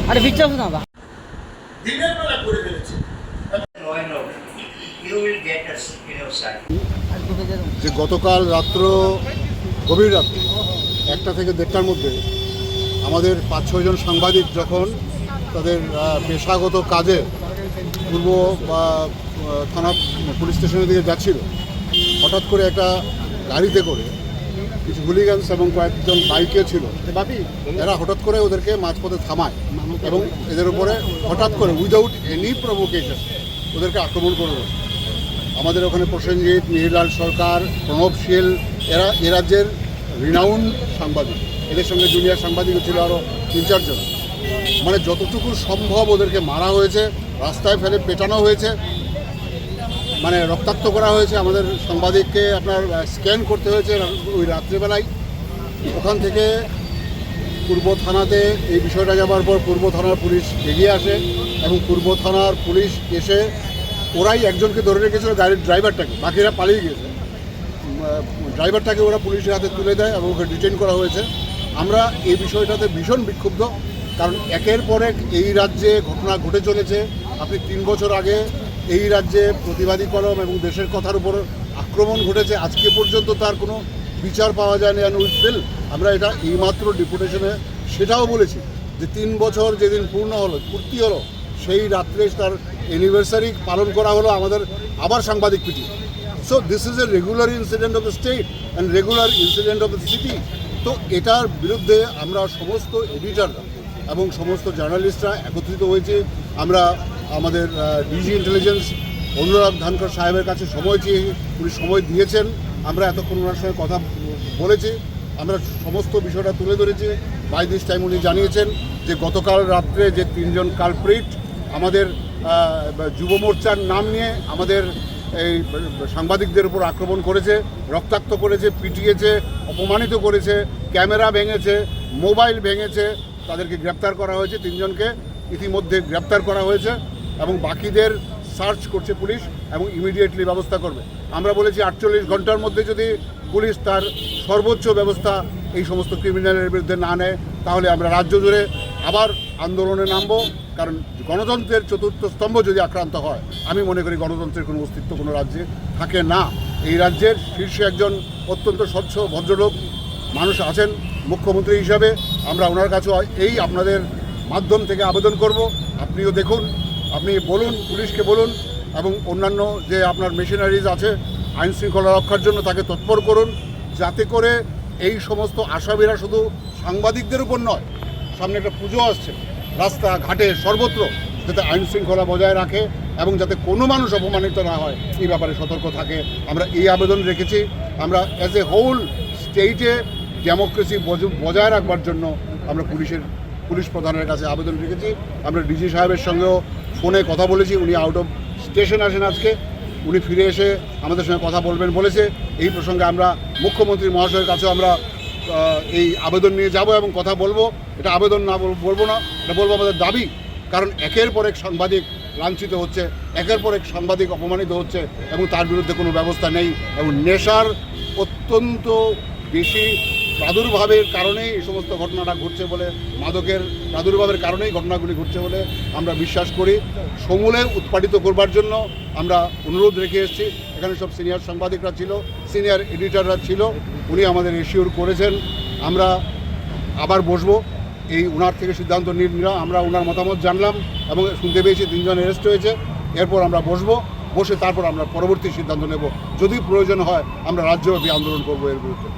আরে বিচার না বা দিনের বেলা করে ফেলেছে যে গতকাল রাত্র গভীর রাত্রে 1টা থেকে 1:30টার মধ্যে আমাদের 5-6 জন সাংবাদিক যখন তাদের পেশাগত কাজে পূর্ব বা থানা পুলিশ স্টেশনের দিকে যাচ্ছিল, হঠাৎ করে একটা গাড়িতে করে কিছু হুলিগানস এবং কয়েকজন বাইকে ছিল, এরা হঠাৎ করে ওদেরকে মাঝপথে থামায় এবং এদের উপরে হঠাৎ করে উইদাউট এনি প্রভোকেশন ওদেরকে আক্রমণ করে দেয়। আমাদের ওখানে প্রসেনজিৎ, মিহিরলাল সরকার, প্রণব শীল, এরা এ রাজ্যের রিনাউন্ড সাংবাদিক, এদের সঙ্গে জুনিয়র সাংবাদিকও ছিল আরও 3-4 জন। মানে যতটুকু সম্ভব ওদেরকে মারা হয়েছে, রাস্তায় ফেলে পেটানো হয়েছে, মানে রক্তাক্ত করা হয়েছে। আমাদের সাংবাদিককে আপনার স্ক্যান করতে হয়েছে ওই রাত্রেবেলায়। ওখান থেকে পূর্ব থানাতে এই বিষয়টা যাবার পর পূর্ব থানার পুলিশ এগিয়ে আসে এবং পূর্ব থানার পুলিশ এসে ওরাই একজনকে ধরে রেখেছিল, গাড়ির ড্রাইভারটাকে, বাকিরা পালিয়ে গেছে। ড্রাইভারটাকে ওরা পুলিশের হাতে তুলে দেয় এবং ওকে ডিটেইন করা হয়েছে। আমরা এই বিষয়টাতে ভীষণ বিক্ষুব্ধ, কারণ একের পর এক এই রাজ্যে ঘটনা ঘটে চলেছে। আপনি 3 বছর আগে এই রাজ্যে প্রতিবাদী কলম এবং দেশের কথার উপর আক্রমণ ঘটেছে, আজকে পর্যন্ত তার কোনো বিচার পাওয়া যায়নি। অ্যান্ড উইথ ফিল আমরা এটা এইমাত্র ডেপুটেশনে সেটাও বলেছি যে 3 বছর যেদিন পূর্তি হলো সেই রাত্রে তার অ্যানিভার্সারি পালন করা হলো, আমাদের আবার সাংবাদিক পিটি। So this is a regular incident of the state and regular incident of the city. তো এটার বিরুদ্ধে আমরা সমস্ত এডিটররা এবং সমস্ত জার্নালিস্টরা একত্রিত হয়েছি। আমরা আমাদের ডিজি ইন্টেলিজেন্স অনুরাগ ধানকর সাহেবের কাছে সময় চেয়ে উনি সময় দিয়েছেন, আমরা এতক্ষণ ওনার সঙ্গে কথা বলেছি, আমরা সমস্ত বিষয়টা তুলে ধরেছি। বাই দিস টাইম উনি জানিয়েছেন যে গতকাল রাত্রে যে 3 জন কালপ্রিট আমাদের যুব মোর্চার নাম নিয়ে আমাদের এই সাংবাদিকদের উপর আক্রমণ করেছে, রক্তাক্ত করেছে, পিটিয়েছে, অপমানিত করেছে, ক্যামেরা ভেঙেছে, মোবাইল ভেঙেছে, তাদেরকে গ্রেপ্তার করা হয়েছে। 3 জনকে ইতিমধ্যে গ্রেপ্তার করা হয়েছে এবং বাকিদের সার্চ করছে পুলিশ এবং ইমিডিয়েটলি ব্যবস্থা করবে। আমরা বলেছি 48 ঘন্টার মধ্যে যদি পুলিশ তার সর্বোচ্চ ব্যবস্থা এই সমস্ত ক্রিমিনালের বিরুদ্ধে না নেয়, তাহলে আমরা রাজ্য জুড়ে আবার আন্দোলনে নামব। কারণ গণতন্ত্রের চতুর্থ স্তম্ভ যদি আক্রান্ত হয়, আমি মনে করি গণতন্ত্রের কোনো অস্তিত্ব কোনো রাজ্যে থাকে না। এই রাজ্যের শীর্ষে একজন অত্যন্ত স্বচ্ছ ভদ্রলোক মানুষ আছেন মুখ্যমন্ত্রী হিসাবে। আমরা ওনার কাছে এই আপনাদের মাধ্যম থেকে আবেদন করব, আপনিও দেখুন, আপনি বলুন, পুলিশকে বলুন এবং অন্যান্য যে আপনার মেশিনারিজ আছে আইন শৃঙ্খলা রক্ষার জন্য তাকে তৎপর করুন, যাতে করে এই সমস্ত আসামিরা শুধু সাংবাদিকদের উপর নয়, সামনে একটা পুজো আসছে, রাস্তাঘাটে সর্বত্র যাতে আইন শৃঙ্খলা বজায় রাখে এবং যাতে কোনো মানুষ অপমানিত না হয় এই ব্যাপারে সতর্ক থাকে। আমরা এই আবেদন রেখেছি। আমরা অ্যাজ এ হোল স্টেটে ডেমোক্রেসি বজায় রাখবার জন্য আমরা পুলিশ প্রধানের কাছে আবেদন রেখেছি। আমরা ডিজি সাহেবের সঙ্গেও ফোনে কথা বলেছি, উনি আউট অফ স্টেশন আসেন আজকে, উনি ফিরে এসে আমাদের সঙ্গে কথা বলবেন বলেছে। এই প্রসঙ্গে আমরা মুখ্যমন্ত্রী মহাশয়ের কাছেও আমরা এই আবেদন নিয়ে যাব এবং কথা বলবো। এটা আবেদন না বলবো না, এটা বলবো আমাদের দাবি। কারণ একের পর এক সাংবাদিক লাঞ্ছিত হচ্ছে, একের পর এক সাংবাদিক অপমানিত হচ্ছে এবং তার বিরুদ্ধে কোনো ব্যবস্থা নেই। এবং নেশার অত্যন্ত বেশি প্রাদুর্ভাবের কারণেই এই সমস্ত ঘটনাটা ঘটছে বলে, মাদকের প্রাদুর্ভাবের কারণেই ঘটনাগুলি ঘটছে বলে আমরা বিশ্বাস করি। সমূলে উৎপাদিত করবার জন্য আমরা অনুরোধ রেখে এসেছি। এখানে সব সিনিয়র সাংবাদিকরা ছিল, সিনিয়র এডিটররা ছিল, উনি আমাদের এশিওর করেছেন। আমরা আবার বসবো, এই ওনার থেকে সিদ্ধান্ত নিলাম, আমরা ওনার মতামত জানলাম এবং শুনতে পেয়েছি 3 জন অ্যারেস্ট হয়েছে। এরপর আমরা বসে তারপর আমরা পরবর্তী সিদ্ধান্ত নেব। যদি প্রয়োজন হয় আমরা রাজ্যব্যাপী আন্দোলন করবো এর বিরুদ্ধে।